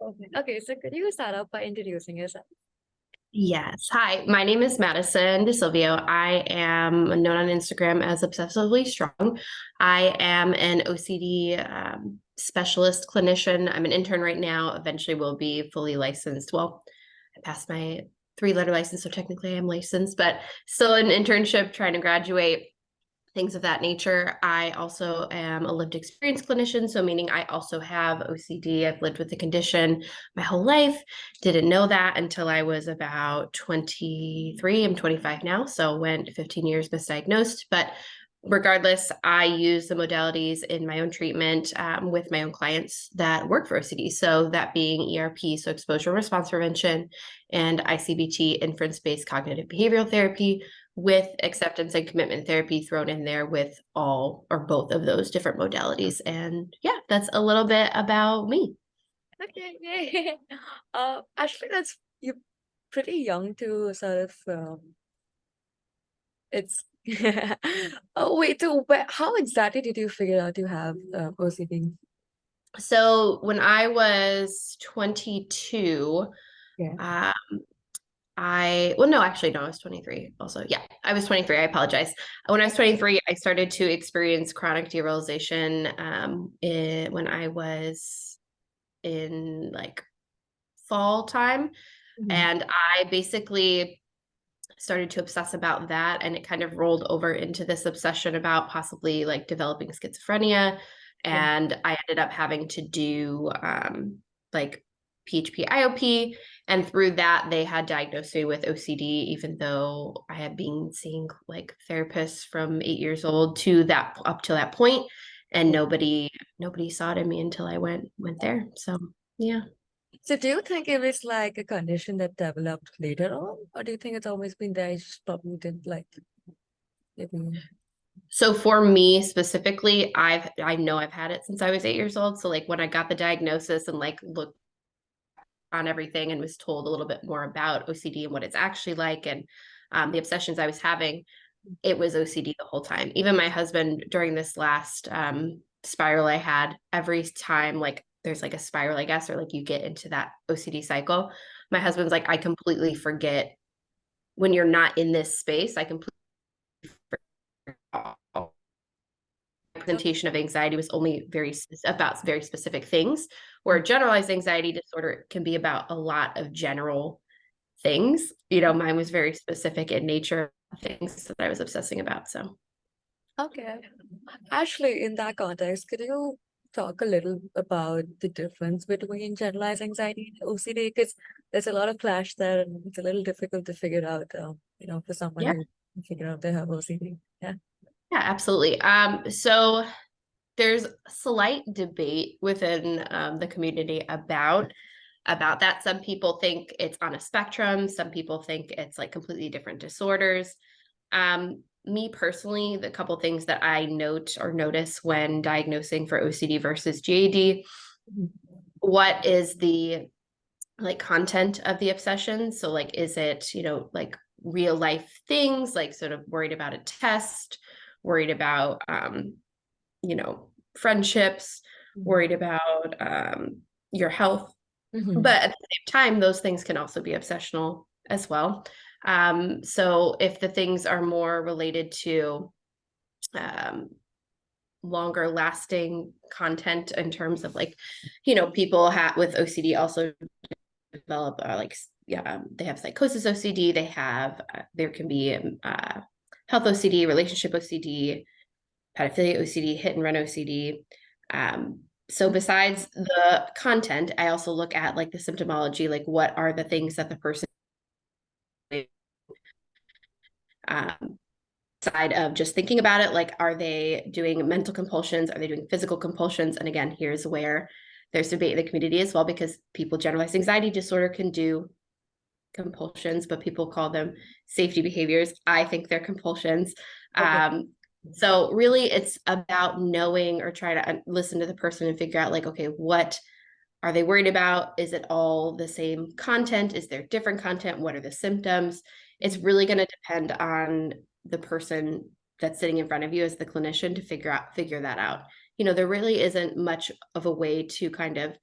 Okay. Okay, so could you start off by introducing yourself? Yes. Hi, my name is Madison DeSilvio. I am known on Instagram as Obsessively Strong. I am an OCD specialist clinician. I'm an intern right now. Eventually, will be fully licensed. Well, I passed my three-letter license, so technically I'm licensed, but still an internship trying to graduate, things of that nature. I also am a lived experience clinician, so meaning I also have OCD. I've lived with the condition my whole life. Didn't know that until I was about 23. I'm 25 now, so went 15 years misdiagnosed. But regardless, I use the modalities in my own treatment with my own clients that work for OCD. So that being ERP, so exposure response prevention, and ICBT, inference-based cognitive behavioral therapy, with acceptance and commitment therapy thrown in there with all or both of those different modalities. And yeah, that's a little bit about me. Okay, yay. Actually, that's you're pretty young to sort of it's oh wait, so how exactly did you figure out you have OCD? So when I was 22, Yeah. um, well, no, actually, no, I was 23 also. Yeah, I was 23. I apologize. When I was 23, I started to experience chronic derealization when I was in like fall time. Mhm. And I basically started to obsess about that. And it kind of rolled over into this obsession about possibly like developing schizophrenia. Yeah. And I ended up having to do like PHP, IOP. And through that, they had diagnosed me with OCD, even though I had been seeing like therapists from 8 years old to that up to that point, and Yeah. nobody saw it in me until I went there. So yeah. So do you think it was like a condition that developed later on, or do you think it's always been there? You just probably didn't like maybe. So for me specifically, I know I've had it since I was 8 years old. So like when I got the diagnosis and like looked on everything and was told a little bit more about OCD and what it's actually like, and the obsessions I was having, it was OCD the whole time. Even my husband, during this last spiral I had, every time like there's like a spiral, I guess, or like you get into that OCD cycle, my husband's like, I completely forget when you're not in this space. I completely forget presentation of anxiety was only about very specific things, where generalized anxiety disorder can be about a lot of general things. Mine was very specific in nature, things that I was obsessing about. So Okay. Actually, in that context, could you talk a little about the difference between generalized anxiety and OCD? Because there's a lot of clash there, and it's a little difficult to figure out, for someone yeah, to figure out they have OCD. Yeah. yeah, absolutely. So there's slight debate within the community about that. Some people think it's on a spectrum. Some people think it's like completely different disorders. Me personally, the couple things that I note or notice when diagnosing for OCD versus GAD, Mhm. what is the like content of the obsession? So like, is it, like real life things, like sort of worried about a test, worried about, friendships, worried about your health. Mhm. But at the same time, those things can also be obsessional as well. So if the things are more related to um, longer lasting content in terms of like, people with OCD also develop like, yeah, they have psychosis OCD, they have, there can be health OCD, relationship OCD, pedophilia OCD, hit and run OCD. So besides the content, I also look at like the symptomology, like what are the things that the person um, side of just thinking about it, like are they doing mental compulsions, are they doing physical compulsions? And again, here's where there's debate in the community as well, because people generalized anxiety disorder can do compulsions, but people call them safety behaviors. I think they're compulsions. Okay. So really it's about knowing or try to listen to the person and figure out like, okay, what are they worried about? Is it all the same content? Is there different content? What are the symptoms? It's really going to depend on the person that's sitting in front of you as the clinician to figure that out. There really isn't much of a way to kind of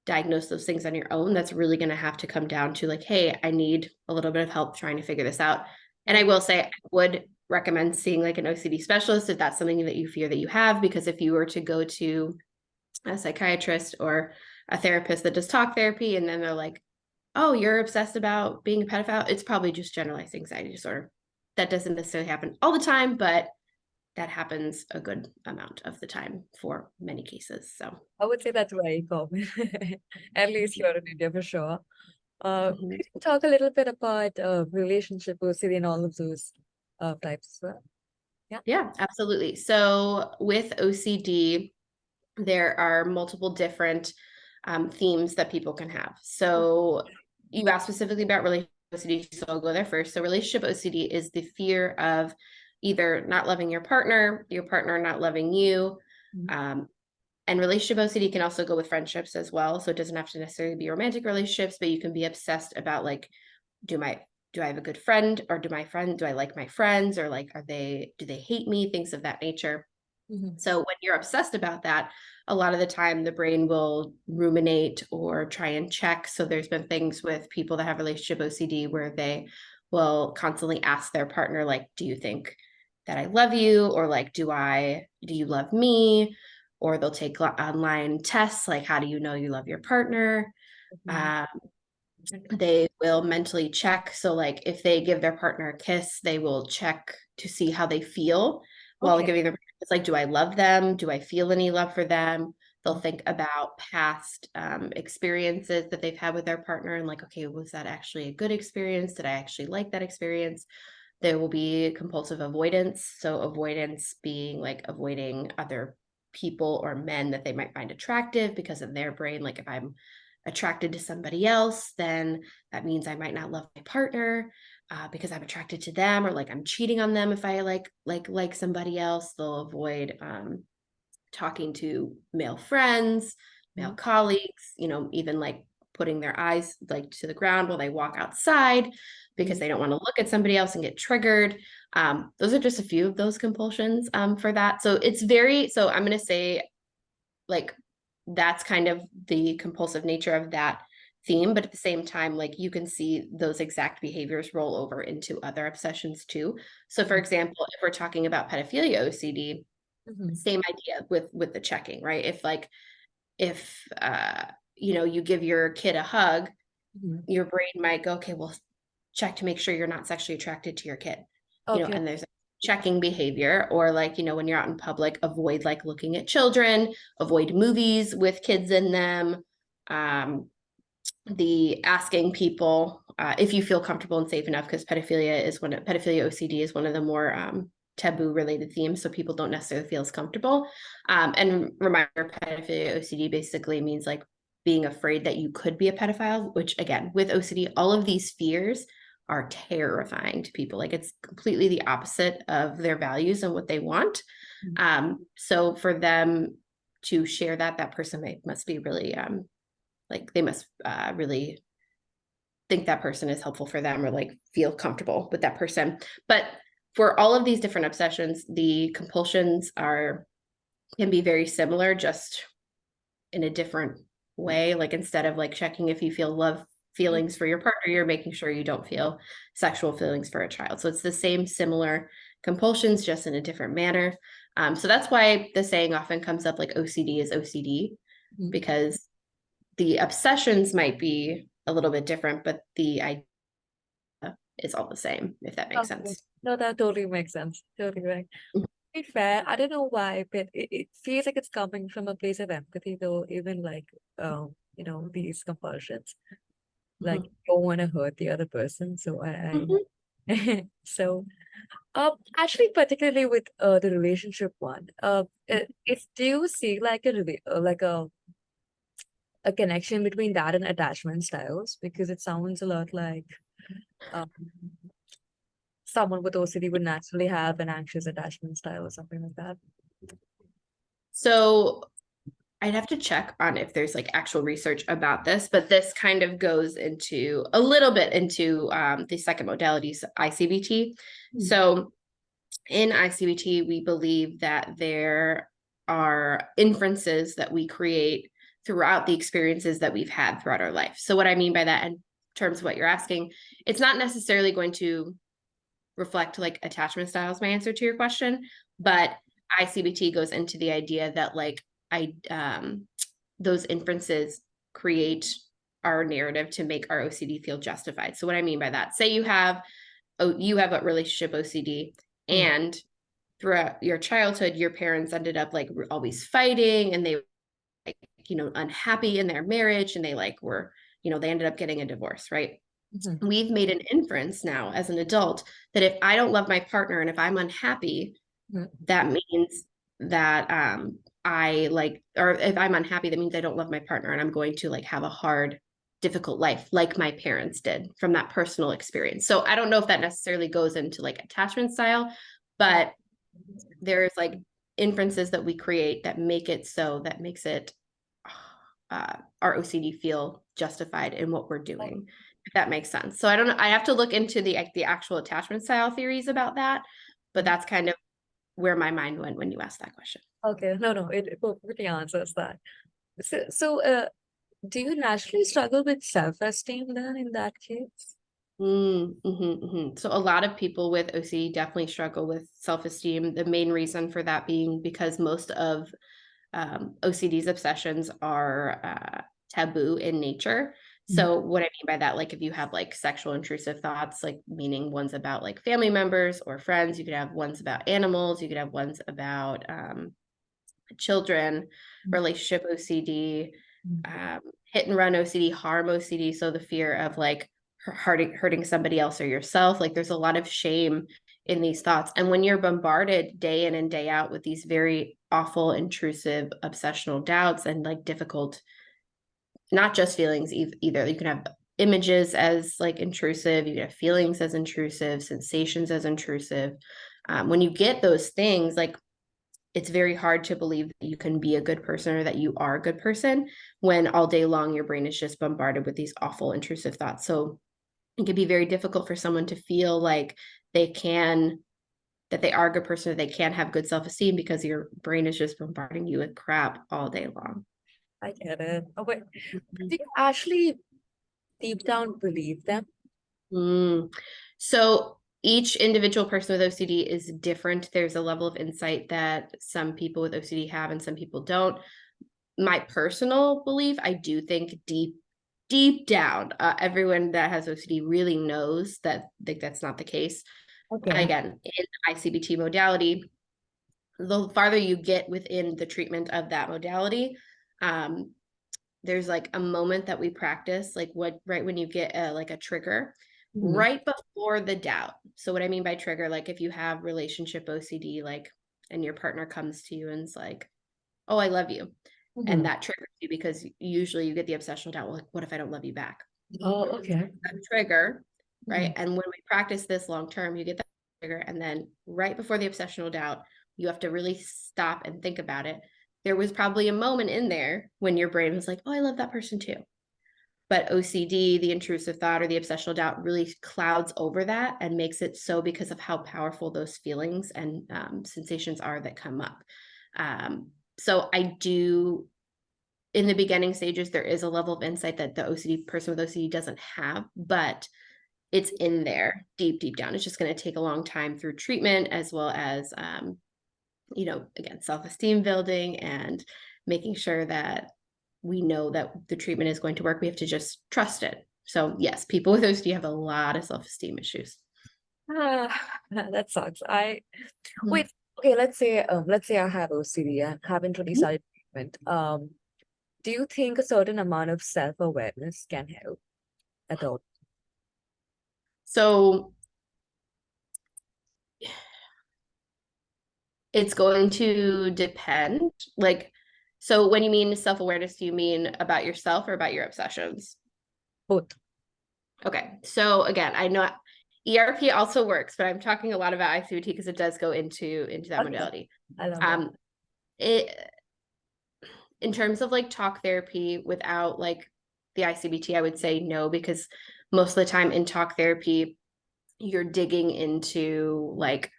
diagnose those things on your own. That's really going to have to come down to like, hey, I need a little bit of help trying to figure this out. And I will say I would recommend seeing like an OCD specialist if that's something that you fear that you have, because if you were to go to a psychiatrist or a therapist that does talk therapy and then they're like, oh, you're obsessed about being a pedophile, it's probably just generalized anxiety disorder. That doesn't necessarily happen all the time, but that happens a good amount of the time for many cases. So I would say that's very common, at least here in India for sure. mhm. Could you talk a little bit about relationship OCD and all of those types as well? Yeah. Yeah, absolutely. So with OCD, there are multiple different themes that people can have. So you asked specifically about relationship OCD, so I'll go there first. So relationship OCD is the fear of either not loving your partner not loving you. Mhm. Um, and relationship OCD can also go with friendships as well. So it doesn't have to necessarily be romantic relationships, but you can be obsessed about like, do I have a good friend, or do I like my friends, or like do they hate me, things of that nature. Mhm. So when you're obsessed about that, a lot of the time the brain will ruminate or try and check. So there's been things with people that have relationship OCD where they will constantly ask their partner, like, do you think that I love you? Or like, do you love me? Or they'll take online tests, like, how do you know you love your partner? Mhm. Um, they will mentally check. So like if they give their partner a kiss, they will check to see how they feel while Okay. giving them. It's like, do I love them? Do I feel any love for them? They'll think about past experiences that they've had with their partner and like, okay, was that actually a good experience? Did I actually like that experience? There will be compulsive avoidance. So avoidance being like avoiding other people or men that they might find attractive, because in their brain, like if I'm attracted to somebody else, then that means I might not love my partner because I'm attracted to them, or like I'm cheating on them if I like somebody else. They'll avoid talking to male friends, male Mhm. colleagues, even like putting their eyes like to the ground while they walk outside because Mhm. they don't want to look at somebody else and get triggered. Those are just a few of those compulsions for that. So so I'm going to say like that's kind of the compulsive nature of that theme, but at the same time, like you can see those exact behaviors roll over into other obsessions too. So for Mhm. example, if we're talking about pedophilia OCD, Mhm. same idea with the checking, right? If you give your kid a hug, Mhm. your brain might go, okay, well, check to make sure you're not sexually attracted to your kid, Okay. and there's a checking behavior. Or like, when you're out in public, avoid like looking at children, avoid movies with kids in them. The asking people if you feel comfortable and safe enough, because pedophilia OCD is one of the more taboo related themes, so people don't necessarily feel as comfortable. And reminder, pedophilia OCD basically means like being afraid that you could be a pedophile, which again, with OCD, all of these fears are terrifying to people. Like it's completely the opposite of their values and what they want. Mhm. So for them to share that person must be really like they must really think that person is helpful for them, or like feel comfortable with that person. But for all of these different obsessions, the compulsions can be very similar, just in a different way. Like instead of like checking if you feel love feelings for your partner, you're making sure you don't feel sexual feelings for a child. So it's the same similar compulsions, just in a different manner. So that's why the saying often comes up like OCD is OCD, Mhm. because the obsessions might be a little bit different, but the idea is all the same, if that makes Okay. sense. No, that totally makes sense. Totally right. Mhm. To be fair, I don't know why, but it feels like it's coming from a place of empathy, though, even like, these compulsions. Like, Mhm. you don't want to hurt the other person. So Mhm. so, actually, particularly with the relationship one, if do you see like a connection between that and attachment styles? Because it sounds a lot like um, someone with OCD would naturally have an anxious attachment style or something like that. So I'd have to check on if there's like actual research about this, but this kind of goes into a little bit into the second modality, so ICBT. Hmm. So in ICBT, we believe that there are inferences that we create throughout the experiences that we've had throughout our life. So what I mean by that in terms of what you're asking, it's not necessarily going to reflect like attachment styles, my answer to your question, but ICBT goes into the idea that like those inferences create our narrative to make our OCD feel justified. So what I mean by that, say you have a relationship OCD, and throughout your childhood, your parents ended up like always fighting, and they like, unhappy in their marriage, and they like were, they ended up getting a divorce, right? Mm-hmm. We've made an inference now as an adult that if I don't love my partner and if I'm unhappy, that means that I like, or if I'm unhappy, that means I don't love my partner and I'm going to like have a hard, difficult life like my parents did from that personal experience. So I don't know if that necessarily goes into like attachment style, but there's like inferences that we create that make it so that makes it our OCD feel justified in what we're doing, if that makes sense. So I don't know. I have to look into the actual attachment style theories about that, but that's kind of where my mind went when you asked that question. Okay, no, it perfectly answers that. Do you naturally struggle with self-esteem then in that case? So a lot of people with OCD definitely struggle with self-esteem. The main reason for that being because most of OCD's obsessions are taboo in nature. So what I mean by that, like if you have like sexual intrusive thoughts, like meaning ones about like family members or friends, you could have ones about animals, you could have ones about children, relationship OCD, hit and run OCD, harm OCD. So the fear of like hurting somebody else or yourself. Like there's a lot of shame in these thoughts. And when you're bombarded day in and day out with these very awful, intrusive, obsessional doubts and like difficult, not just feelings either. You can have images as like intrusive, you can have feelings as intrusive, sensations as intrusive. When you get those things, like it's very hard to believe that you can be a good person or that you are a good person when all day long your brain is just bombarded with these awful intrusive thoughts. So it can be very difficult for someone to feel like that they are a good person, or they can have good self-esteem because your brain is just bombarding you with crap all day long. I get it. Oh, wait, do you actually deep down believe them? So each individual person with OCD is different. There's a level of insight that some people with OCD have and some people don't. My personal belief, I do think deep down, everyone that has OCD really knows that that's not the case. Okay. Again, in ICBT modality, the farther you get within the treatment of that modality, there's like a moment that we practice, like right when you get like a trigger, right before the doubt. So what I mean by trigger, like if you have relationship OCD, like, and your partner comes to you and is like, "Oh, I love you," and that triggers you because usually you get the obsessional doubt. Well, like, what if I don't love you back? Oh, okay. That trigger, right? And when we practice this long term, you get that trigger, and then right before the obsessional doubt, you have to really stop and think about it. There was probably a moment in there when your brain was like, "Oh, I love that person too." But OCD, the intrusive thought or the obsessional doubt, really clouds over that and makes it so because of how powerful those feelings and sensations are that come up. So I do, in the beginning stages, there is a level of insight that the OCD person with OCD doesn't have, but it's in there deep down. It's just going to take a long time through treatment, as well as, again, self-esteem building and making sure that we know that the treatment is going to work. We have to just trust it. So yes, people with OCD have a lot of self-esteem issues. That sucks. Wait, okay, let's say I have OCD and haven't really started treatment. Do you think a certain amount of self-awareness can help at all? So it's going to depend. Like, so when you mean self-awareness, do you mean about yourself or about your obsessions? Both. Okay. So again, I know ERP also works, but I'm talking a lot about ICBT because it does go into that Okay. modality. I love that. It in terms of like talk therapy without like the ICBT, I would say no, because most of the time in talk therapy, you're digging into like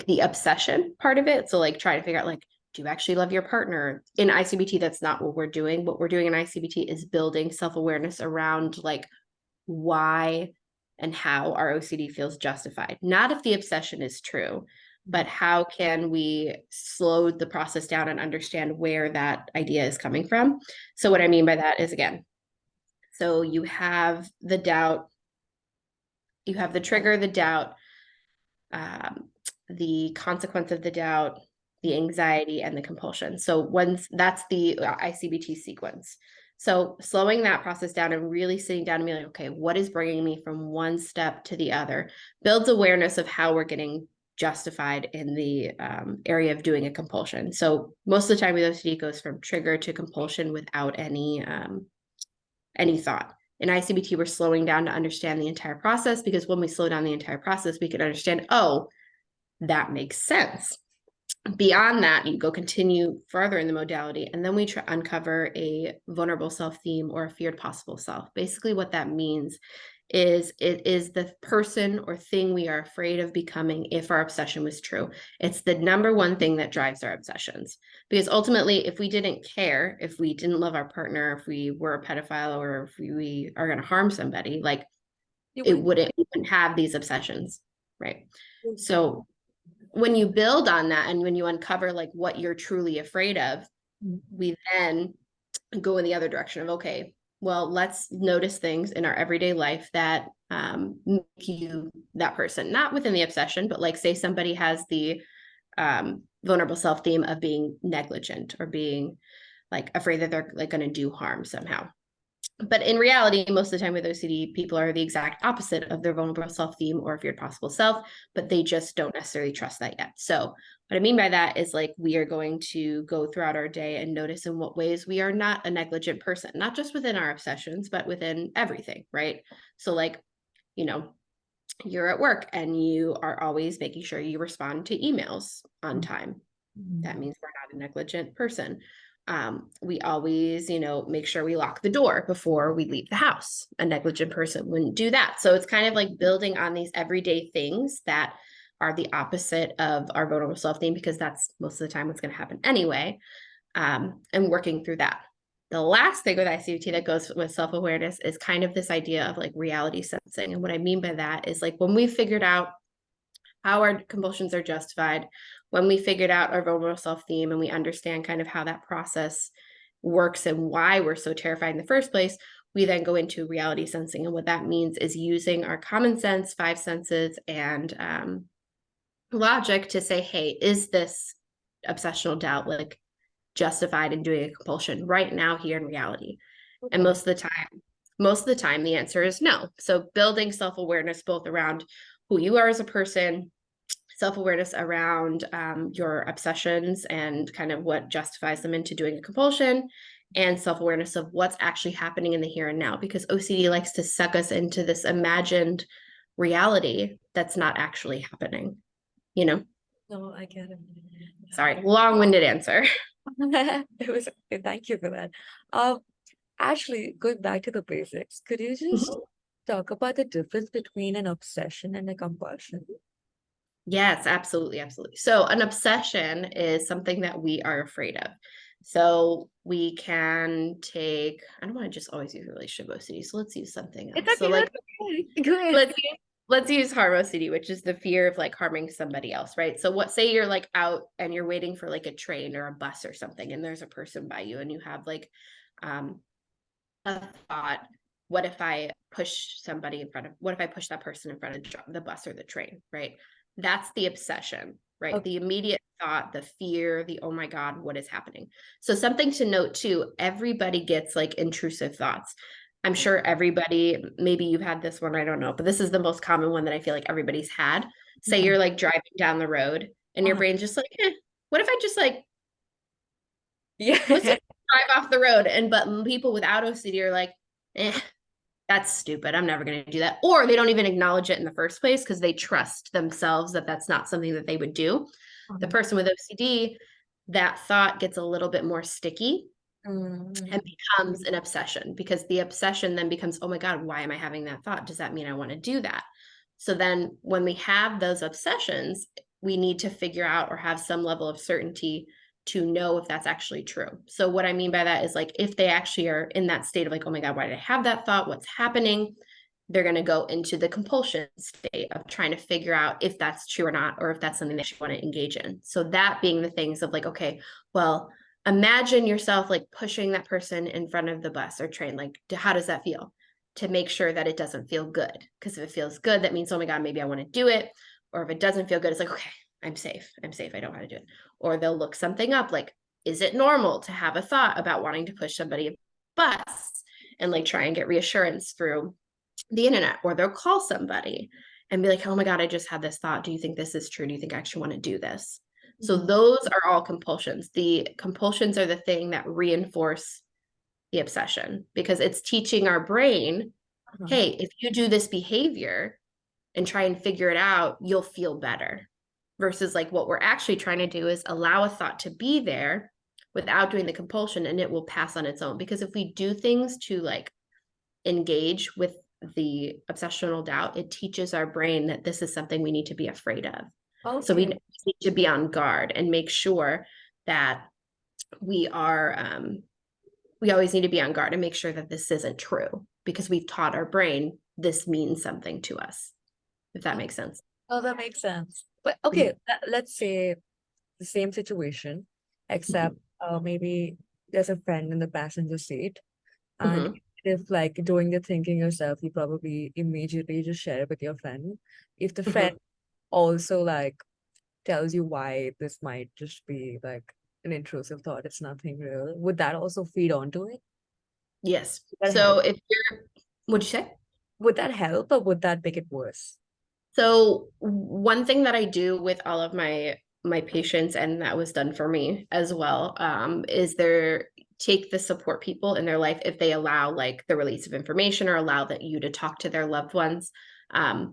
the obsession part of it. So like trying to figure out like do you actually love your partner? In ICBT, that's not what we're doing. What we're doing in ICBT is building self-awareness around like why and how our OCD feels justified. Not if the obsession is true, but how can we slow the process down and understand where that idea is coming from? So what I mean by that is, again, so you have the doubt, you have the trigger, the doubt, the consequence of the doubt, the anxiety, and the compulsion. So once that's the ICBT sequence. So slowing that process down and really sitting down and being like, okay, what is bringing me from one step to the other builds awareness of how we're getting justified in the area of doing a compulsion. So most of the time with OCD goes from trigger to compulsion without any thought. In ICBT, we're slowing down to understand the entire process, because when we slow down the entire process, we can understand, oh, that makes sense. Beyond that, you go continue further in the modality, and then we uncover a vulnerable self theme or a feared possible self. Basically, what that means is it is the person or thing we are afraid of becoming if our obsession was true. It's the number one thing that drives our obsessions. Because ultimately, if we didn't care, if we didn't love our partner, if we were a pedophile, or if we are going to harm somebody, like we wouldn't have these obsessions, right? So when you build on that and when you uncover like what you're truly afraid of, we then go in the other direction of, okay, well, let's notice things in our everyday life that make you that person, not within the obsession, but like say somebody has the vulnerable self theme of being negligent or being like afraid that they're like going to do harm somehow. But in reality, most of the time with OCD, people are the exact opposite of their vulnerable self theme or feared possible self, but they just don't necessarily trust that yet. So what I mean by that is like we are going to go throughout our day and notice in what ways we are not a negligent person, not just within our obsessions, but within everything, right? So like, you know, you're at work and you are always making sure you respond to emails on time. That means we're not a negligent person. We always, make sure we lock the door before we leave the house. A negligent person wouldn't do that. So it's kind of like building on these everyday things that are the opposite of our vulnerable self theme, because that's most of the time what's going to happen anyway, and working through that. The last thing with ICBT that goes with self-awareness is kind of this idea of like reality sensing. And what I mean by that is like when we figured out how our compulsions are justified, when we figured out our vulnerable self theme and we understand kind of how that process works and why we're so terrified in the first place, we then go into reality sensing. And what that means is using our common sense, five senses, and logic to say, hey, is this obsessional doubt like justified in doing a compulsion right now here in reality? Okay. And most of the time, the answer is no. So building self-awareness both around who you are as a person, self-awareness around your obsessions and kind of what justifies them into doing a compulsion, and self-awareness of what's actually happening in the here and now, because OCD likes to suck us into this imagined reality that's not actually happening, No, I get it. Sorry, long-winded answer. It was, thank you for that. Actually, going back to the basics, could you just talk about the difference between an obsession and a compulsion? Yes, absolutely, absolutely. So an obsession is something that we are afraid of. So we can take, I don't want to just always use relationship OCD, so let's use something else. It's okay, so like, go ahead. Let's use harm OCD, which is the fear of like harming somebody else, right? So say you're like out and you're waiting for like a train or a bus or something, and there's a person by you, and you have like a thought, what if I push that person in front of the bus or the train, right? That's the obsession, right? Okay. The immediate thought, the fear, the, oh my God, what is happening? So something to note too, everybody gets like intrusive thoughts. I'm sure everybody, maybe you've had this one, I don't know, but this is the most common one that I feel like everybody's had. Say you're like driving down the road and your brain's just like, what if I just like, let's just drive off the road? But people without OCD are like, that's stupid. I'm never going to do that. Or they don't even acknowledge it in the first place because they trust themselves that that's not something that they would do. The person with OCD, that thought gets a little bit more sticky and becomes an obsession, because the obsession then becomes, oh my God, why am I having that thought? Does that mean I want to do that? So then when we have those obsessions, we need to figure out or have some level of certainty to know if that's actually true. So what I mean by that is like, if they actually are in that state of like, oh my God, why did I have that thought? What's happening? They're going to go into the compulsion state of trying to figure out if that's true or not, or if that's something that you want to engage in. So that being the things of like, okay, well, imagine yourself like pushing that person in front of the bus or train. Like, how does that feel? To make sure that it doesn't feel good. Because if it feels good, that means, oh my God, maybe I want to do it. Or if it doesn't feel good, it's like, okay, I'm safe. I'm safe. I know how to do it. Or they'll look something up like, is it normal to have a thought about wanting to push somebody a bus and like try and get reassurance through the internet? Or they'll call somebody and be like, oh my God, I just had this thought. Do you think this is true? Do you think I actually want to do this? So those are all compulsions. The compulsions are the thing that reinforce the obsession because it's teaching our brain, hey, if you do this behavior and try and figure it out, you'll feel better. Versus like what we're actually trying to do is allow a thought to be there without doing the compulsion and it will pass on its own. Because if we do things to like engage with the obsessional doubt, it teaches our brain that this is something we need to be afraid of. Okay. So we need to be on guard and make sure that we are, we always need to be on guard and make sure that this isn't true because we've taught our brain this means something to us, if that makes sense. Oh, that makes sense. But okay, let's say the same situation, except maybe there's a friend in the passenger seat, and if like doing the thinking yourself, you probably immediately just share it with your friend. If the friend also like tells you why this might just be like an intrusive thought, it's nothing real, would that also feed onto it? Yes. Would that So help? if you're, what'd you say? Would that help or would that make it worse? So one thing that I do with all of my patients, and that was done for me as well, is take the support people in their life if they allow like the release of information or allow that you to talk to their loved ones,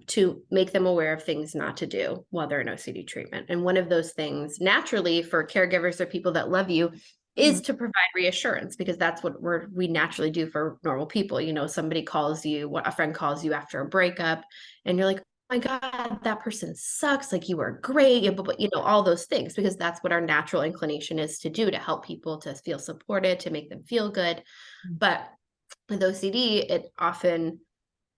to make them aware of things not to do while they're in OCD treatment. And one of those things naturally for caregivers or people that love you is to provide reassurance because that's what we naturally do for normal people. You know, somebody calls you, a friend calls you after a breakup and you're like, my God, that person sucks. Like you are great, but you know, all those things, because that's what our natural inclination is to do, to help people to feel supported, to make them feel good. But with OCD, it often,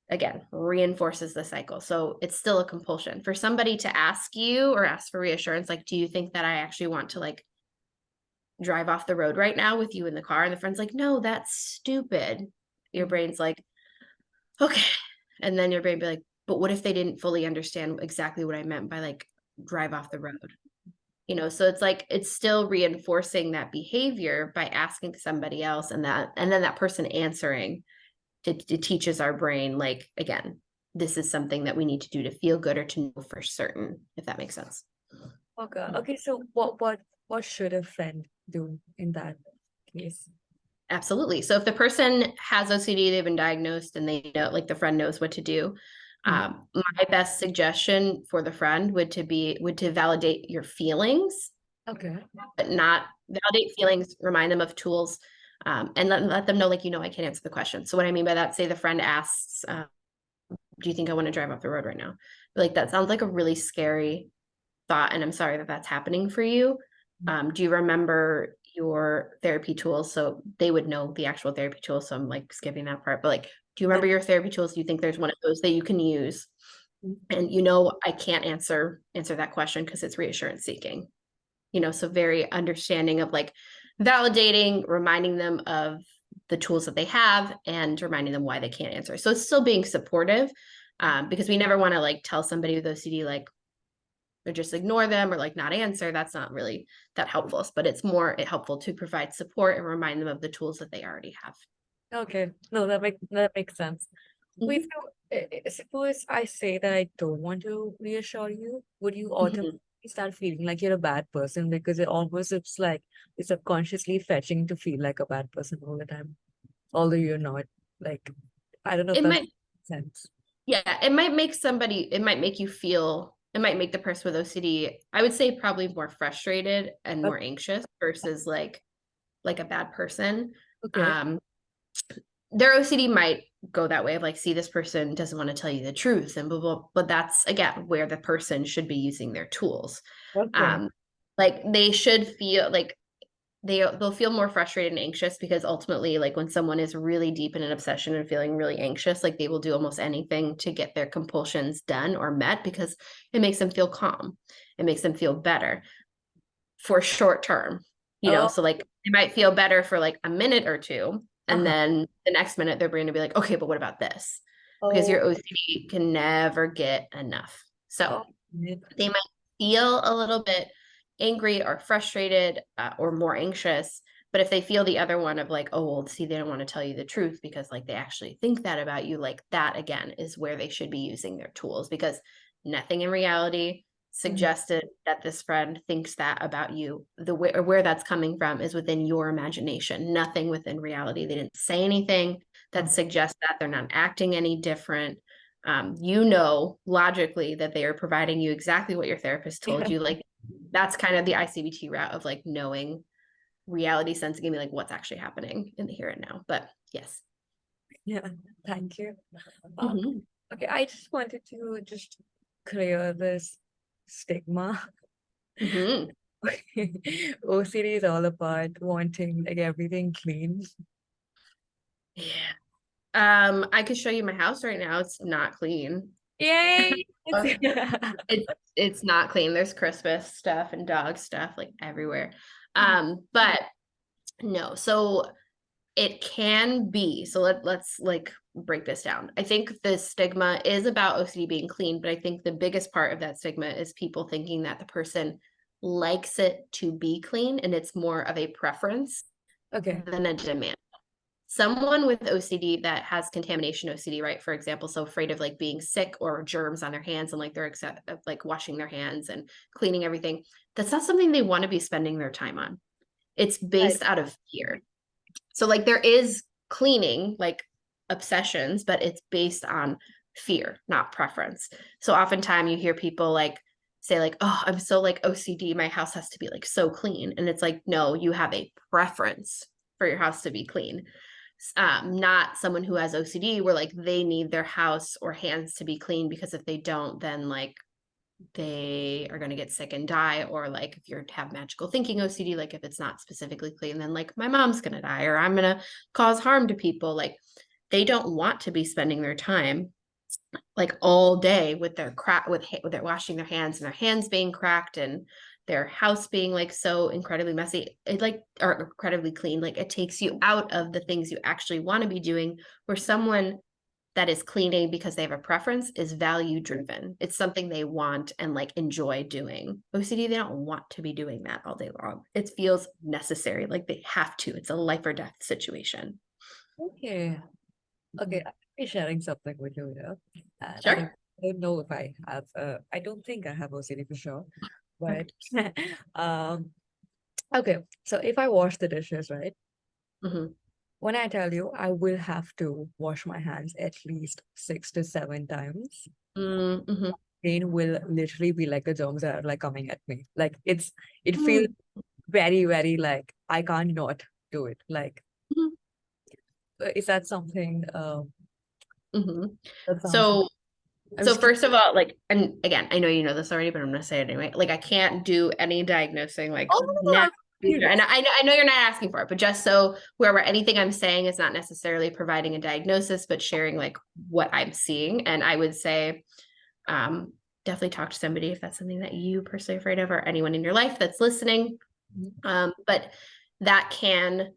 again, reinforces the cycle. So it's still a compulsion for somebody to ask you or ask for reassurance. Like, do you think that I actually want to like drive off the road right now with you in the car? And the friend's like, no, that's stupid. Your brain's like, okay. And then your brain be like, but what if they didn't fully understand exactly what I meant by like drive off the road? You know, so it's like it's still reinforcing that behavior by asking somebody else and then that person answering. It teaches our brain, like, again, this is something that we need to do to feel good or to know for certain, if that makes sense. Okay, so what should a friend do in that case? Absolutely. So if the person has OCD, they've been diagnosed and they know, like the friend knows what to do. My best suggestion for the friend would to validate your feelings, Okay. but not validate feelings, remind them of tools, and let them know, like, you know, I can't answer the question. So what I mean by that, say the friend asks, do you think I want to drive off the road right now? Like, that sounds like a really scary thought, and I'm sorry that that's happening for you. Do you remember your therapy tools? So they would know the actual therapy tools. So I'm like skipping that part, but like, do you remember your therapy tools? Do you think there's one of those that you can use? And you know, I can't answer that question because it's reassurance seeking. You know, so very understanding of like validating, reminding them of the tools that they have and reminding them why they can't answer. So it's still being supportive, because we never want to like tell somebody with OCD like, or just ignore them or like not answer. That's not really that helpful, but it's more helpful to provide support and remind them of the tools that they already have. Okay. No, that makes sense. Wait, so suppose I say that I don't want to reassure you, would you automatically start feeling like you're a bad person? Because it's like you're subconsciously fetching to feel like a bad person all the time, although you're not. Like, I don't know if It that might, makes sense. yeah, it might make it might make the person with OCD, I would say, probably more frustrated and more anxious versus like a bad person. Okay. Their OCD might go that way of like, see, this person doesn't want to tell you the truth and blah, blah, but that's again where the person should be using their tools. Okay. Like they should feel like they'll feel more frustrated and anxious because ultimately, like when someone is really deep in an obsession and feeling really anxious, like they will do almost anything to get their compulsions done or met because it makes them feel calm. It makes them feel better for short term, Oh, so like they might feel better for like a minute or two. And uh-huh. then the next minute their brain will be like, okay, but what about this? Because Oh, your OCD can never get enough. So oh, yeah. they might feel a little bit angry or frustrated or more anxious. But if they feel the other one of like, oh, well, see, they don't want to tell you the truth because like they actually think that about you, like that again is where they should be using their tools because nothing in reality Mhm. suggested that this friend thinks that about you. The way or where that's coming from is within your imagination, nothing within reality. They didn't say anything that suggests that they're not acting any different. Logically that they are providing you exactly what your therapist told Yeah. you. Like that's kind of the ICBT route of like knowing reality sense, give me like what's actually happening in the here and now. But yes. Yeah. Thank you. Uh, Mhm. okay, I just wanted to just clear this stigma. Mhm. OCD is all about wanting like everything clean. Yeah. I could show you my house right now. It's not clean. Yay! Uh, it's not clean. There's Christmas stuff and dog stuff like everywhere. But no, so it can be. So let's like break this down. I think the stigma is about OCD being clean, but I think the biggest part of that stigma is people thinking that the person likes it to be clean and it's more of a preference Okay. than a demand. Someone with OCD that has contamination OCD, right? For example, so afraid of like being sick or germs on their hands and like they're like washing their hands and cleaning everything. That's not something they want to be spending their time on. It's Right. based out of fear. So like there is cleaning like obsessions, but it's based on fear, not preference. So oftentimes you hear people like say like, oh, I'm so like OCD, my house has to be like so clean. And it's like, no, you have a preference for your house to be clean. Not someone who has OCD where like they need their house or hands to be clean because if they don't, then like they are going to get sick and die. Or like if you have magical thinking OCD, like if it's not specifically clean, then like my mom's going to die or I'm going to cause harm to people. Like they don't want to be spending their time like all day with their with their washing their hands and their hands being cracked and their house being like so incredibly messy. It like or incredibly clean. Like it takes you out of the things you actually want to be doing. Where someone that is cleaning because they have a preference is value driven. It's something they want and like enjoy doing. OCD, they don't want to be doing that all day long. It feels necessary, like they have to. It's a life or death situation. Okay. Okay. Mhm. I'll be sharing something with you here. And Sure. I don't know if I have I don't think I have OCD for sure. But Okay. um okay. So if I wash the dishes, right? Mhm. When I tell you I will have to wash my hands at least 6 to 7 times, Mhm. pain will literally be like the germs that are like coming at me. Like it feels Mhm. very, very like I can't not do it. Like is that something Mhm. that sounds So I'm So just first of all, like, and again, I know you know this already, but I'm gonna say it anyway. Like, I can't do any diagnosing, like oh no, no, now. I'm And curious. I know you're not asking for it, but just so wherever anything I'm saying is not necessarily providing a diagnosis, but sharing like what I'm seeing. And I would say, um, definitely talk to somebody if that's something that you personally are afraid of, or anyone in your life that's listening. But that can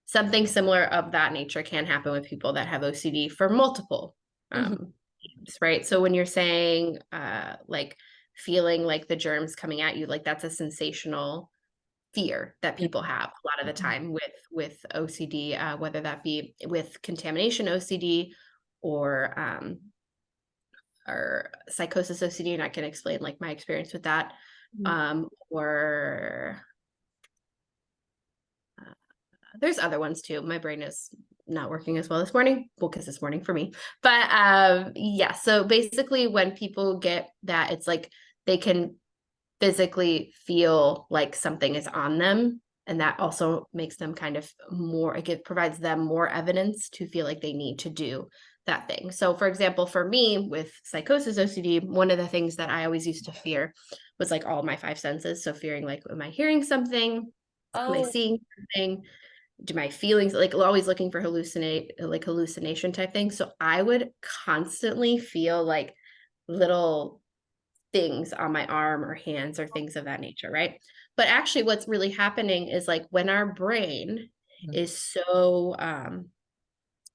something similar of that nature can happen with people that have OCD for multiple Mhm, things, right? So when you're saying like feeling like the germs coming at you, like that's a sensational fear that yeah, people have a lot of the mhm, time with OCD, whether that be with contamination OCD or psychosis OCD, and I can explain like my experience with that, mhm, or there's other ones too. My brain is not working as well this morning. Well, because this morning for me. But yeah, so basically when people get that, it's like they can physically feel like something is on them. And that also makes them kind of more, it provides them more evidence to feel like they need to do that thing. So, for example, for me with psychosis OCD, one of the things that I always used to fear was like all my five senses. So, fearing like, am I hearing something? Am I Oh, seeing something? Do my feelings, like always looking for hallucination type thing. So I would constantly feel like little things on my arm or hands or things of that nature, right? But actually what's really happening is like when our brain is so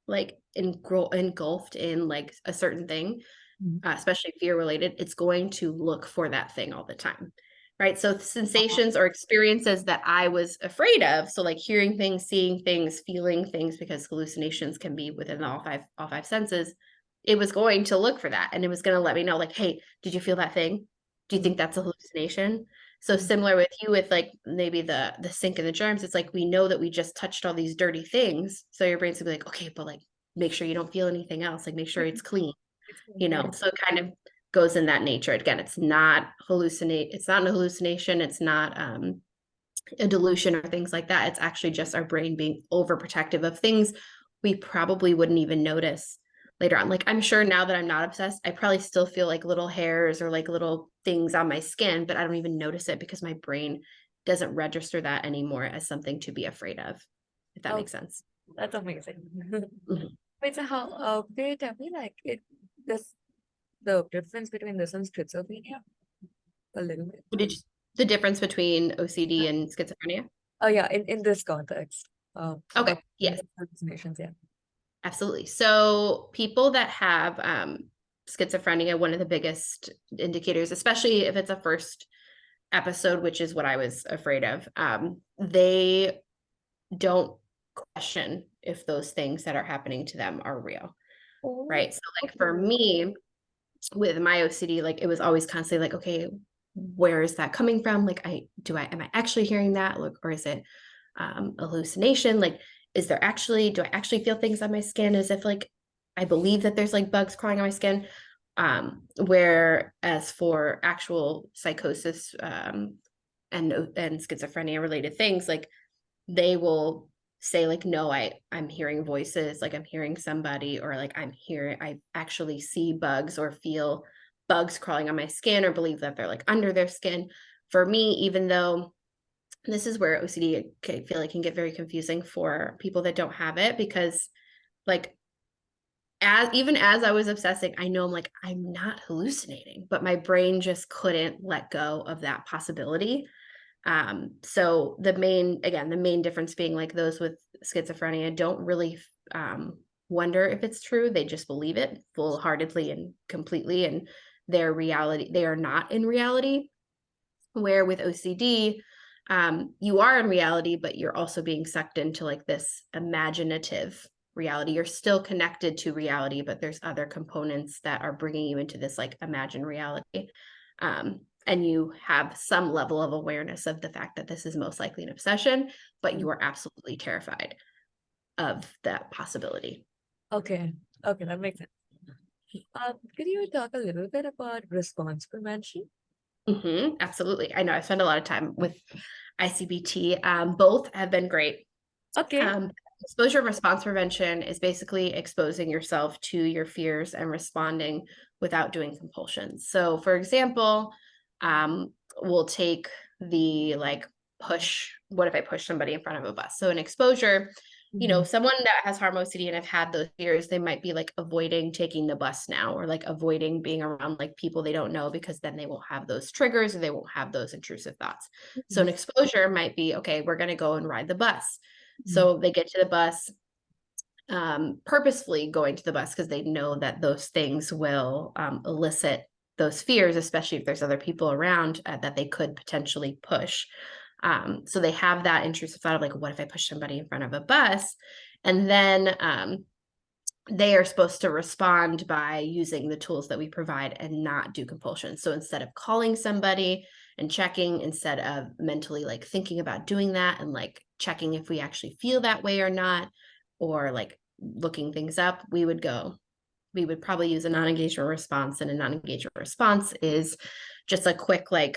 like engulfed in like a certain thing, mhm. especially fear related, it's going to look for that thing all the time. Right. So sensations or experiences that I was afraid of. So like hearing things, seeing things, feeling things, because hallucinations can be within all five senses. It was going to look for that and it was going to let me know, like, hey, did you feel that thing? Do you think that's a hallucination? So similar with you with like maybe the sink and the germs, it's like we know that we just touched all these dirty things. So your brain's gonna be like, okay, but like make sure you don't feel anything else, like make sure it's clean, It's you convenient. know. So it kind of goes in that nature. Again, it's not an hallucination, it's not a delusion or things like that. It's actually just our brain being overprotective of things we probably wouldn't even notice later on. Like I'm sure now that I'm not obsessed, I probably still feel like little hairs or like little things on my skin, but I don't even notice it because my brain doesn't register that anymore as something to be afraid of, if that Oh, makes sense. that's amazing. Mhm. Wait, so how, can you tell me like this, the difference between this and schizophrenia a little bit? Did you, the difference between OCD and schizophrenia? Oh yeah, in this context, Okay, about yes. hallucinations, yeah. Absolutely. So people that have schizophrenia, one of the biggest indicators, especially if it's a first episode, which is what I was afraid of, they don't question if those things that are happening to them are real, Oh, right? So like for okay. me, with my OCD, like it was always constantly like, okay, where is that coming from? Like am I actually hearing that? Like, or is it a hallucination? Like, do I actually feel things on my skin as if like I believe that there's like bugs crawling on my skin? Whereas for actual psychosis and schizophrenia related things, like they will say like, no, I'm hearing voices, like I'm hearing somebody, or like I actually see bugs or feel bugs crawling on my skin or believe that they're like under their skin. For me, even though this is where OCD I feel like can get very confusing for people that don't have it, because like as I was obsessing, I know I'm like, I'm not hallucinating, but my brain just couldn't let go of that possibility. So the main difference being like those with schizophrenia don't really wonder if it's true. They just believe it full-heartedly and completely, and they are not in reality. Where with OCD, you are in reality, but you're also being sucked into like this imaginative reality. You're still connected to reality, but there's other components that are bringing you into this like imagined reality. And you have some level of awareness of the fact that this is most likely an obsession, but you are absolutely terrified of that possibility. Okay, okay, that makes sense. Could you talk a little bit about response prevention? Absolutely. I know I spend a lot of time with ICBT. Both have been great. Okay. Exposure response prevention is basically exposing yourself to your fears and responding without doing compulsions. So, for example, we'll take the like push. What if I push somebody in front of a bus? So, an exposure, Mhm. someone that has harm OCD and have had those fears, they might be like avoiding taking the bus now, or like avoiding being around like people they don't know, because then they won't have those triggers or they won't have those intrusive thoughts. So, an exposure might be, okay, we're going to go and ride the bus. Mhm. So they get to the bus, purposefully going to the bus because they know that those things will elicit those fears, especially if there's other people around that they could potentially push. So they have that intrusive thought of like, what if I push somebody in front of a bus? And then they are supposed to respond by using the tools that we provide and not do compulsion. So instead of calling somebody and checking, instead of mentally like thinking about doing that and like checking if we actually feel that way or not, or like looking things up, we would probably use a non-engagement response. And a non-engagement response is just a quick like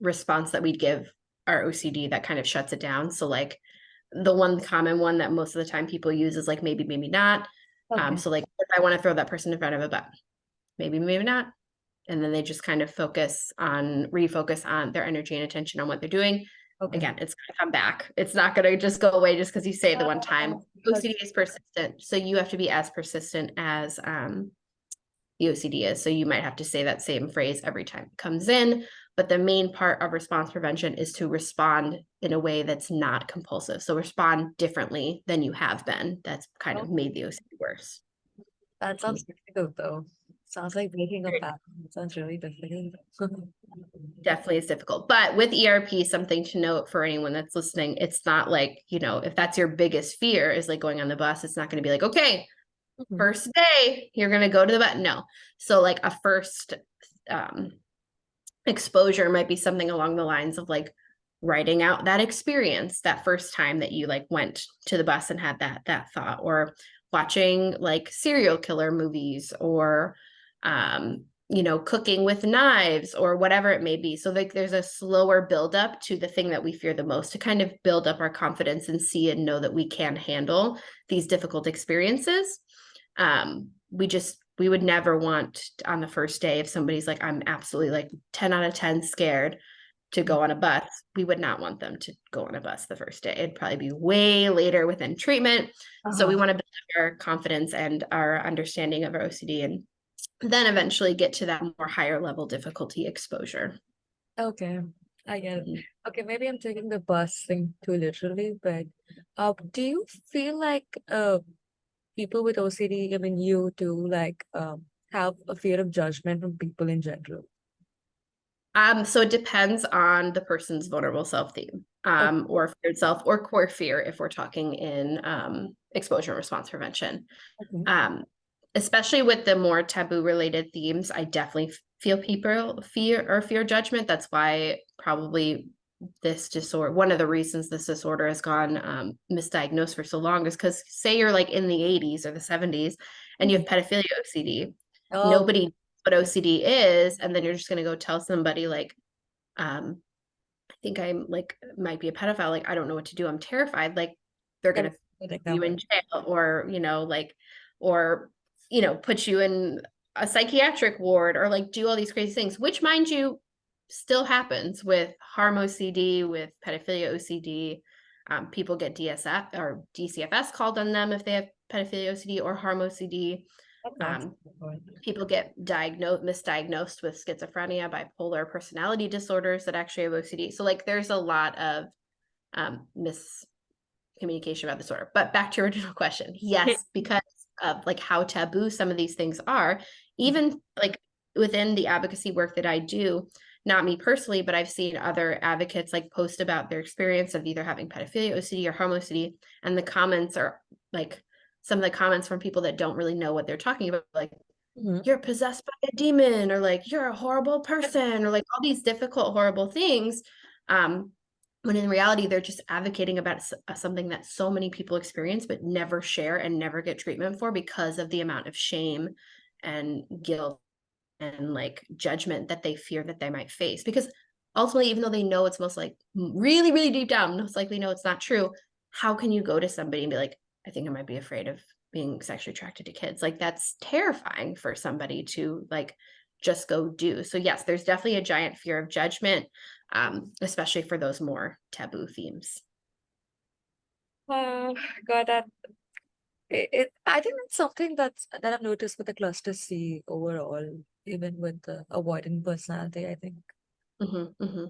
response that we'd give our OCD that kind of shuts it down. So like the one common one that most of the time people use is like maybe, maybe not. Okay. So like if I want to throw that person in front of a bus, maybe, maybe not. And then they just kind of refocus on their energy and attention on what they're doing. Okay. Again, it's going to come back. It's not going to just go away just because you say it the one time. Because OCD is persistent, so you have to be as persistent as the OCD is. So you might have to say that same phrase every time it comes in. But the main part of response prevention is to respond in a way that's not compulsive. So respond differently than you have been. That's kind of made the OCD worse. that sounds difficult though. Sounds like breaking a pattern. It sounds really difficult. Definitely is difficult. But with ERP, something to note for anyone that's listening, it's not like, if that's your biggest fear is like going on the bus, it's not going to be like, okay, Mhm. first day, you're going to go to the button. No. So like a first exposure might be something along the lines of like writing out that experience that first time that you like went to the bus and had that thought, or watching like serial killer movies, or cooking with knives, or whatever it may be. So like there's a slower buildup to the thing that we fear the most to kind of build up our confidence and see and know that we can handle these difficult experiences. We would never want on the first day, if somebody's like, I'm absolutely like 10 out of 10 scared to go on a bus, we would not want them to go on a bus the first day. It'd probably be way later within treatment. So we want to build up our confidence and our understanding of our OCD, and then eventually get to that more higher level difficulty exposure. Okay, I get it. Mhm. Okay, maybe I'm taking the bus thing too literally, but do you feel like people with OCD, I mean you too, like have a fear of judgment from people in general? So it depends on the person's vulnerable self theme, Okay. or feared self, or core fear if we're talking in exposure and response prevention. Okay. Um, Especially with the more taboo related themes, I definitely feel people fear judgment. That's why probably this disorder, one of the reasons this disorder has gone misdiagnosed for so long, is because say you're like in the 80s or the 70s and you have pedophilia OCD, Oh, nobody knows what OCD is, and then you're just going to go tell somebody like, I think I'm like might be a pedophile, like I don't know what to do, I'm terrified, like they're that going is to like you that in one. jail, or like, or put you in a psychiatric ward, or like do all these crazy things, which mind you still happens with harm OCD, with pedophilia OCD. People get DSF or DCFS called on them if they have pedophilia OCD or harm OCD. That's um, People get misdiagnosed with schizophrenia, bipolar personality disorders that actually have OCD. So like there's a lot of miscommunication about disorder. But back to your original question, yes, because of like how taboo some of these things are, even like within the advocacy work that I do, not me personally, but I've seen other advocates like post about their experience of either having pedophilia OCD or harm OCD, and the comments are like some of the comments from people that don't really know what they're talking about, like Mhm. you're possessed by a demon, or like you're a horrible person, or like all these difficult, horrible things. When in reality, they're just advocating about something that so many people experience, but never share and never get treatment for because of the amount of shame and guilt and like judgment that they fear that they might face. Because ultimately, even though they know it's most like really, really deep down, most likely know it's not true, how can you go to somebody and be like, I think I might be afraid of being sexually attracted to kids? Like that's terrifying for somebody to like just go do. So yes, there's definitely a giant fear of judgment, especially for those more taboo themes. Uh, got that. I think it's something that I've noticed with the cluster C overall, even with the avoidant personality. I think Hmm, hmm.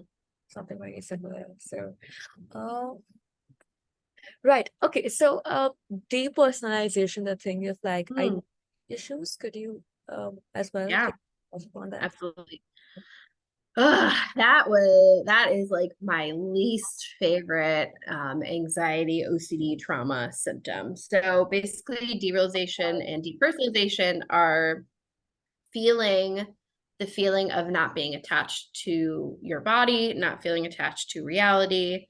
something very similar. So, uh, right. Okay. So, depersonalization, the thing is like I Mm, issues. Could you as well yeah, take on that? absolutely. Ugh, that is like my least favorite anxiety, OCD, trauma symptom. So basically, derealization and depersonalization are feeling the feeling of not being attached to your body, not feeling attached to reality,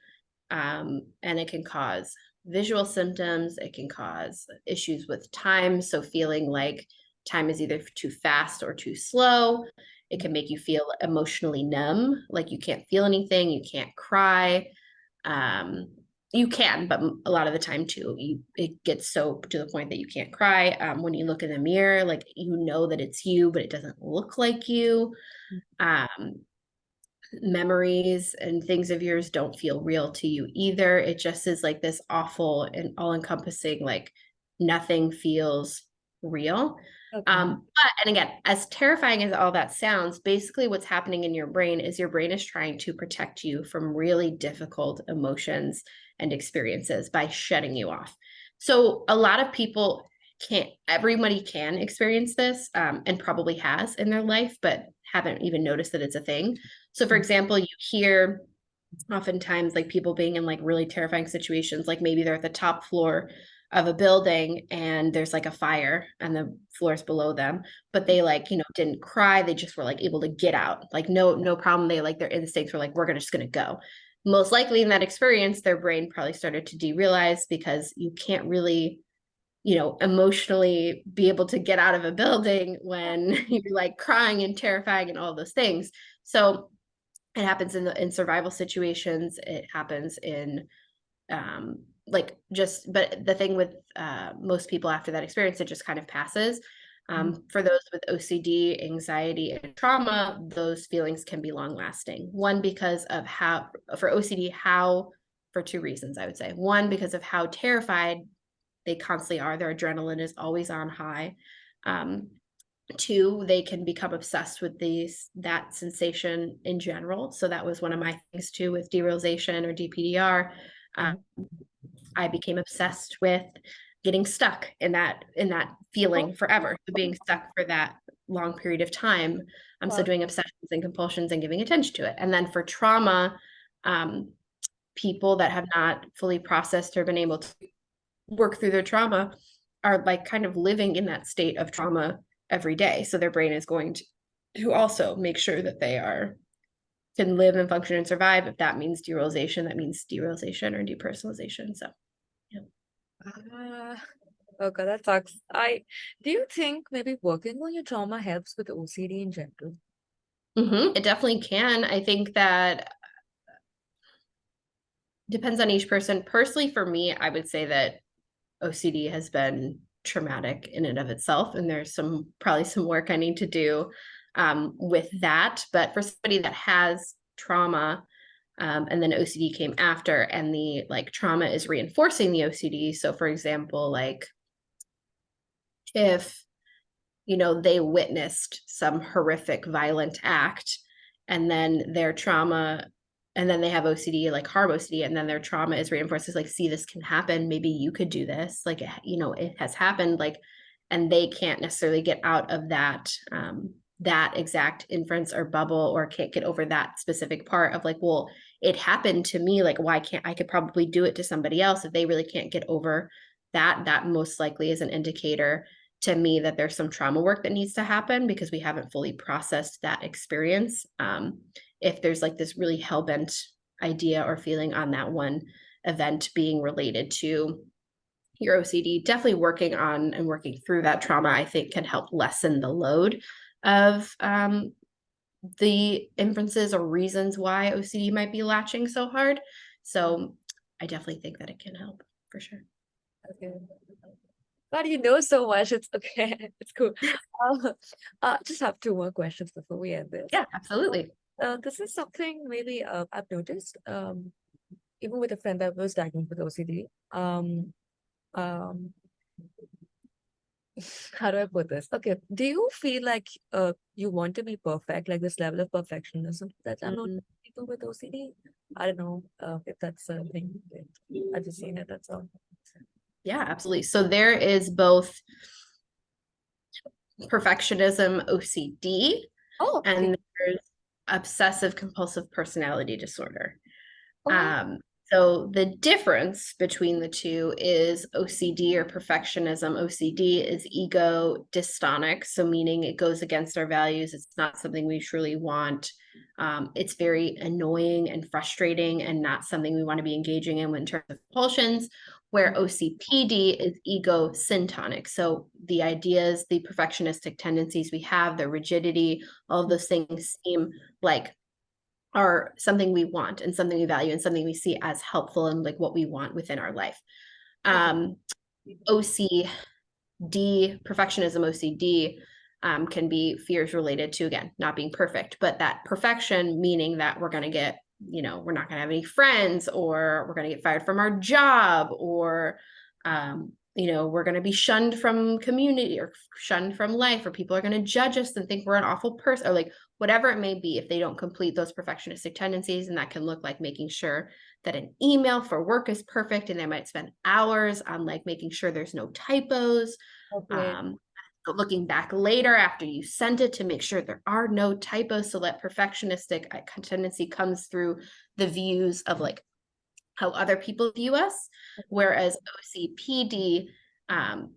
and it can cause visual symptoms. It can cause issues with time. So feeling like time is either too fast or too slow. It can make you feel emotionally numb, like you can't feel anything, you can't cry. Um, you can, but a lot of the time too, it gets so to the point that you can't cry. When you look in the mirror, like you know that it's you, but it doesn't look like you. Um, memories and things of yours don't feel real to you either. It just is like this awful and all-encompassing, like nothing feels real. Okay. And again, as terrifying as all that sounds, basically what's happening in your brain is your brain is trying to protect you from really difficult emotions and experiences by shutting you off. So a lot of people can't, everybody can experience this, and probably has in their life, but haven't even noticed that it's a thing. So for example, you hear oftentimes like people being in like really terrifying situations, like maybe they're at the top floor of a building and there's like a fire and the floors below them, but they like, didn't cry. They just were like able to get out. Like no problem. They like their instincts were like, we're just gonna go. Most likely in that experience, their brain probably started to derealize because you can't really, emotionally be able to get out of a building when you're like crying and terrifying and all those things. So it happens in survival situations. It happens in but the thing with most people after that experience, it just kind of passes. For those with OCD, anxiety, and trauma, those feelings can be long lasting. One, because of for OCD, for two reasons, I would say. One, because of how terrified they constantly are. Their adrenaline is always on high. Two, they can become obsessed with that sensation in general. So that was one of my things too with derealization or DPDR. I became obsessed with getting stuck in that feeling forever. So being stuck for that long period of time. So doing obsessions and compulsions and giving attention to it. And then for trauma, people that have not fully processed or been able to work through their trauma are like kind of living in that state of trauma every day. So their brain is going to also make sure that they can live and function and survive. If that means derealization, that means derealization or depersonalization. So Okay, that sucks. Do you think maybe working on your trauma helps with OCD in general? it definitely can. I think that depends on each person. Personally, for me, I would say that OCD has been traumatic in and of itself, and there's probably some work I need to do with that. But for somebody that has trauma, and then OCD came after, and the like trauma is reinforcing the OCD. So, for example, like if they witnessed some horrific violent act, and then their trauma, and then they have OCD, like hard OCD, and then their trauma is reinforced. It's like, see, this can happen. Maybe you could do this. Like, it has happened. Like, and they can't necessarily get out of that exact inference or bubble, or can't get over that specific part of like, well, it happened to me. Like, why can't I could probably do it to somebody else? If they really can't get over that, that most likely is an indicator to me that there's some trauma work that needs to happen because we haven't fully processed that experience. If there's like this really hell-bent idea or feeling on that one event being related to your OCD, definitely working on and working through that trauma, I think can help lessen the load of the inferences or reasons why OCD might be latching so hard. So I definitely think that it can help for sure. Okay. God, you know so much. It's okay. It's cool. Just have two more questions before we end this. Yeah, absolutely. This is something maybe I've noticed. Even with a friend that was diagnosed with OCD. Um, how do I put this? Okay, do you feel like you want to be perfect, like this level of perfectionism that I'm not people with OCD? I don't know if that's a thing. I've just seen it. That's all. Yeah, absolutely. So there is both perfectionism, OCD, Oh, okay. and there's obsessive compulsive personality disorder. Oh, So the difference between the two is OCD or perfectionism. OCD is ego dystonic, so meaning it goes against our values. It's not something we truly want. It's very annoying and frustrating and not something we want to be engaging in terms of compulsions, where OCPD is ego syntonic. So the ideas, the perfectionistic tendencies we have, the rigidity, all of those things seem like are something we want and something we value and something we see as helpful and like what we want within our life. OCD, perfectionism, OCD, can be fears related to, again, not being perfect, but that perfection meaning that we're going to get, we're not going to have any friends, or we're going to get fired from our job, or, we're going to be shunned from community or shunned from life, or people are going to judge us and think we're an awful person, or like whatever it may be, if they don't complete those perfectionistic tendencies. And that can look like making sure that an email for work is perfect. And they might spend hours on like making sure there's no typos. Okay. Looking back later after you sent it to make sure there are no typos. So that perfectionistic tendency comes through the views of like how other people view us. Whereas OCPD,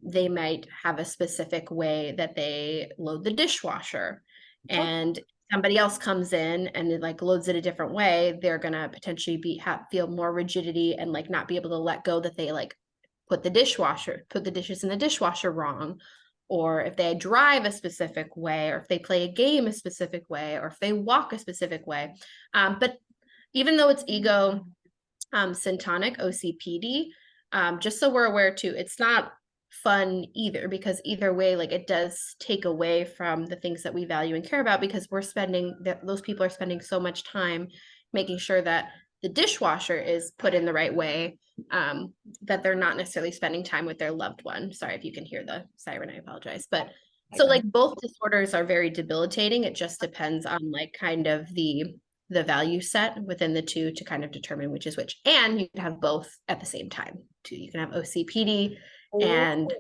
they might have a specific way that they load the dishwasher, and somebody else comes in and it like loads it a different way. They're gonna potentially feel more rigidity and like not be able to let go that they like put the dishes in the dishwasher wrong, or if they drive a specific way, or if they play a game a specific way, or if they walk a specific way. But even though it's ego syntonic OCPD, just so we're aware too, it's not fun either, because either way, like it does take away from the things that we value and care about, because those people are spending so much time making sure that the dishwasher is put in the right way, that they're not necessarily spending time with their loved one. Sorry if you can hear the siren, I apologize. But so like both disorders are very debilitating. It just depends on like kind of the value set within the two to kind of determine which is which. And you can have both at the same time too. You can have OCPD and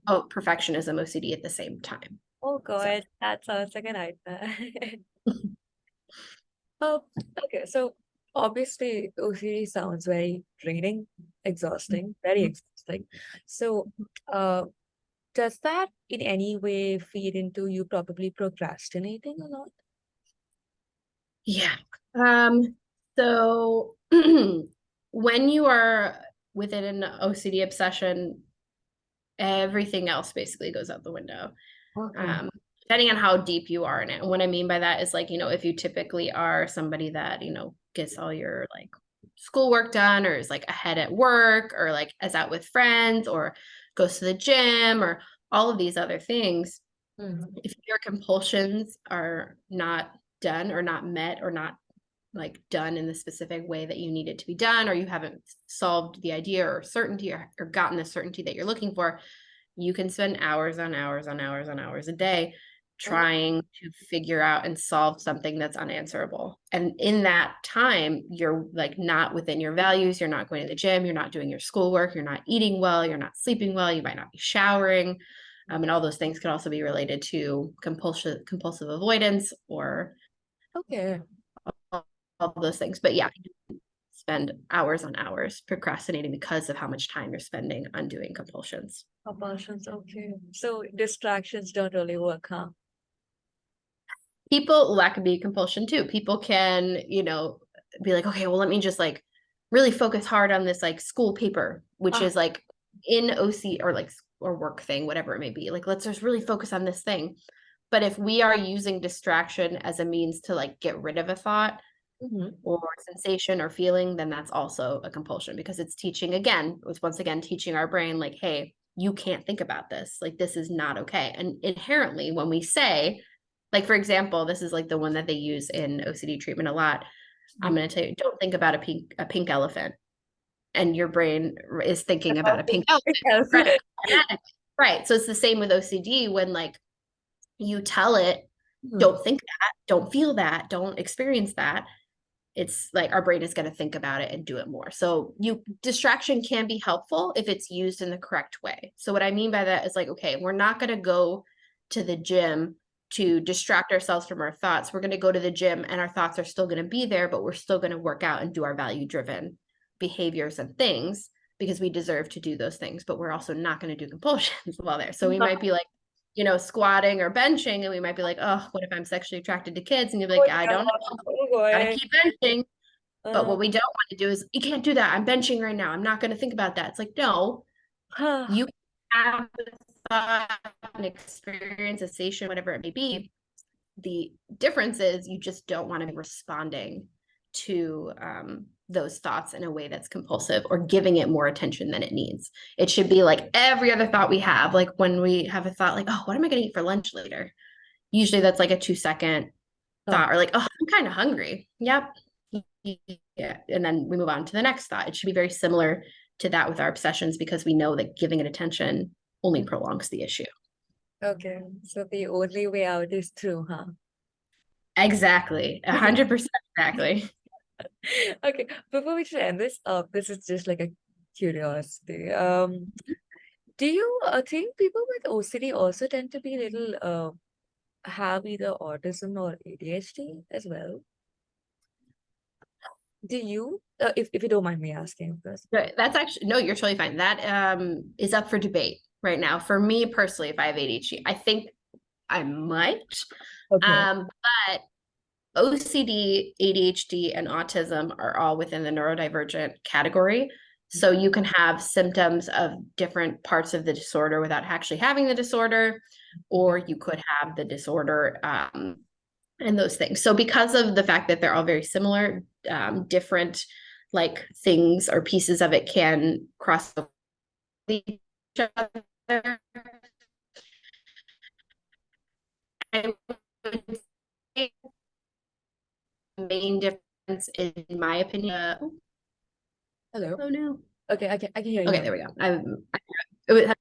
perfectionism OCD at the same time. Oh God, that sounds like a nightmare. Oh, okay. So obviously OCD sounds very draining, exhausting, very exhausting. So does that in any way feed into you probably procrastinating a lot? Yeah. So when you are within an OCD obsession, everything else basically goes out the window. Okay. Depending on how deep you are in it. And what I mean by that is like, if you typically are somebody that, gets all your like schoolwork done, or is like ahead at work, or like is out with friends, or goes to the gym, or all of these other things, if your compulsions are not done or not met or not like done in the specific way that you need it to be done, or you haven't solved the idea or certainty, or gotten the certainty that you're looking for, you can spend hours on hours on hours on hours a day trying to figure out and solve something that's unanswerable. And in that time, you're like not within your values. You're not going to the gym. You're not doing your schoolwork. You're not eating well. You're not sleeping well. You might not be showering. And all those things could also be related to compulsive avoidance, or Okay. all those things. But yeah, spend hours on hours procrastinating because of how much time you're spending on doing compulsions. Compulsions, okay. So distractions don't really work, huh? That could be compulsion too. People can, be like, okay, well, let me just like really focus hard on this like school paper, which is like in OC or like or work thing, whatever it may be. Like, let's just really focus on this thing. But if we are using distraction as a means to like get rid of a thought or sensation or feeling, then that's also a compulsion, because it's once again teaching our brain like, hey, you can't think about this. Like, this is not okay. And inherently, when we say, like, for example, this is like the one that they use in OCD treatment a lot. I'm going to tell you, don't think about a pink elephant. And your brain is thinking about a pink elephant. Right. So it's the same with OCD when like you tell it, don't think that, don't feel that, don't experience that. It's like our brain is going to think about it and do it more. So distraction can be helpful if it's used in the correct way. So what I mean by that is like, okay, we're not going to go to the gym to distract ourselves from our thoughts. We're going to go to the gym and our thoughts are still going to be there, but we're still going to work out and do our value-driven behaviors and things because we deserve to do those things, but we're also not going to do compulsions while there. So we might be like, squatting or benching, and we might be like, oh, what if I'm sexually attracted to kids? And you'll be like, I don't know. Gotta keep benching. But what we don't want to do is, you can't do that. I'm benching right now. I'm not going to think about that. It's like, no, you have an experience, a sensation, whatever it may be. The difference is you just don't want to be responding to those thoughts in a way that's compulsive or giving it more attention than it needs. It should be like every other thought we have. Like when we have a thought like, oh, what am I going to eat for lunch later? Usually that's like a 2-second Oh, thought, or like, oh, I'm kind of hungry. Yep. Yeah. And then we move on to the next thought. It should be very similar to that with our obsessions, because we know that giving it attention only prolongs the issue. okay. So the only way out is through, huh? Exactly. 100% exactly. Okay, before we should end this up, this is just like a curiosity. Do you think people with OCD also tend to be little have either autism or ADHD as well? Do you, if you don't mind me asking, of course. But that's actually, no, you're totally fine. That is up for debate right now. For me personally, if I have ADHD, I think I might. Okay. But OCD, ADHD, and autism are all within the neurodivergent category. So you can have symptoms of different parts of the disorder without actually having the disorder, or you could have the disorder and those things. So because of the fact that they're all very similar, different like things or pieces of it can cross each other. I would say the main difference, in my opinion. Hello. Oh no. Okay, I can hear you Okay, now. there we go. It was,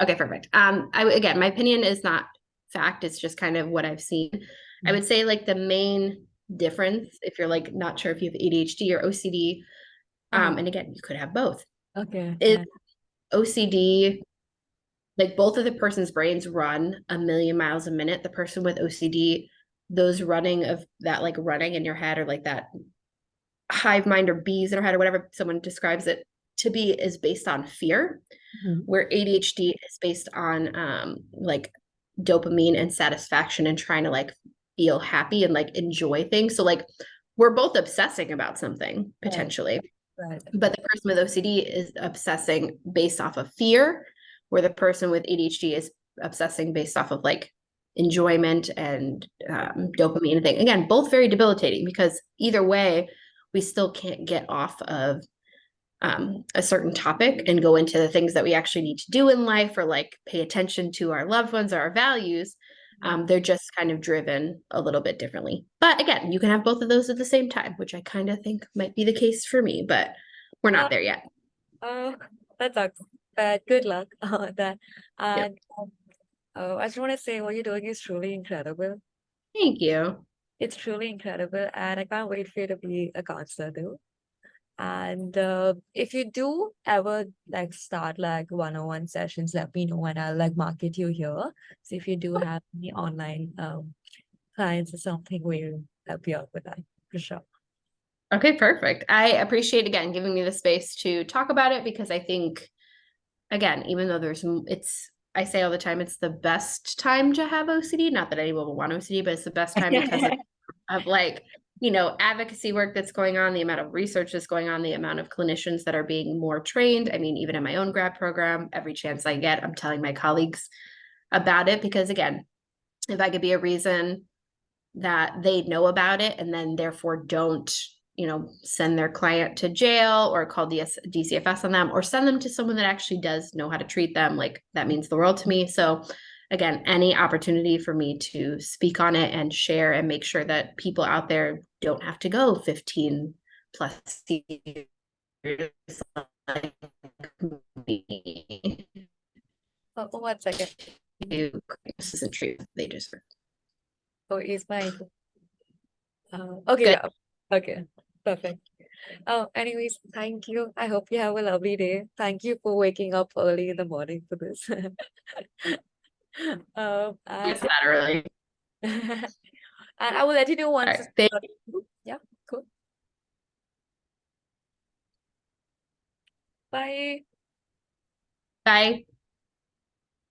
okay, perfect. Again, my opinion is not fact. It's just kind of what I've seen. I would say like the main difference, if you're like not sure if you have ADHD or OCD, and again, you could have both, Okay. is OCD, like both of the person's brains run a million miles a minute. The person with OCD, those running of that, like running in your head, or like that hive mind or bees in our head, or whatever someone describes it to be, is based on fear, where ADHD is based on like dopamine and satisfaction and trying to like feel happy and like enjoy things. So like we're both obsessing about something Right, potentially, right. but the person with OCD is obsessing based off of fear, where the person with ADHD is obsessing based off of like enjoyment and dopamine thing. Again, both very debilitating, because either way, we still can't get off of a certain topic and go into the things that we actually need to do in life, or like pay attention to our loved ones or our values. They're just kind of driven a little bit differently. But again, you can have both of those at the same time, which I kind of think might be the case for me, but we're Uh, not there yet. uh, that sucks. But good luck on that. Yep. And I just want to say what you're doing is truly incredible. Thank you. It's truly incredible, and I can't wait for you to be a counselor too. And if you do ever like start like one-on-one sessions, let me know and I'll like market you here. So if you do have any online clients or something, we'll help you out with that for sure. Okay, perfect. I appreciate again giving me the space to talk about it, because I think, again, even though I say all the time, it's the best time to have OCD. Not that anyone will want OCD, but it's the best time because of like, advocacy work that's going on, the amount of research that's going on, the amount of clinicians that are being more trained. I mean, even in my own grad program, every chance I get, I'm telling my colleagues about it, because again, if I could be a reason that they know about it and then therefore don't, send their client to jail or call DCFS on them, or send them to someone that actually does know how to treat them, like that means the world to me. So again, any opportunity for me to speak on it and share and make sure that people out there don't have to go 15 plus years like me Oh, 1 second. to isn't true. They deserve. Oh, is my okay, Good. yeah. Okay, perfect. Oh, anyways, thank you. I hope you have a lovely day. Thank you for waking up early in the morning for this. It's And that early. and I will let you know All once right. it's Thank yeah, cool. Bye. Bye.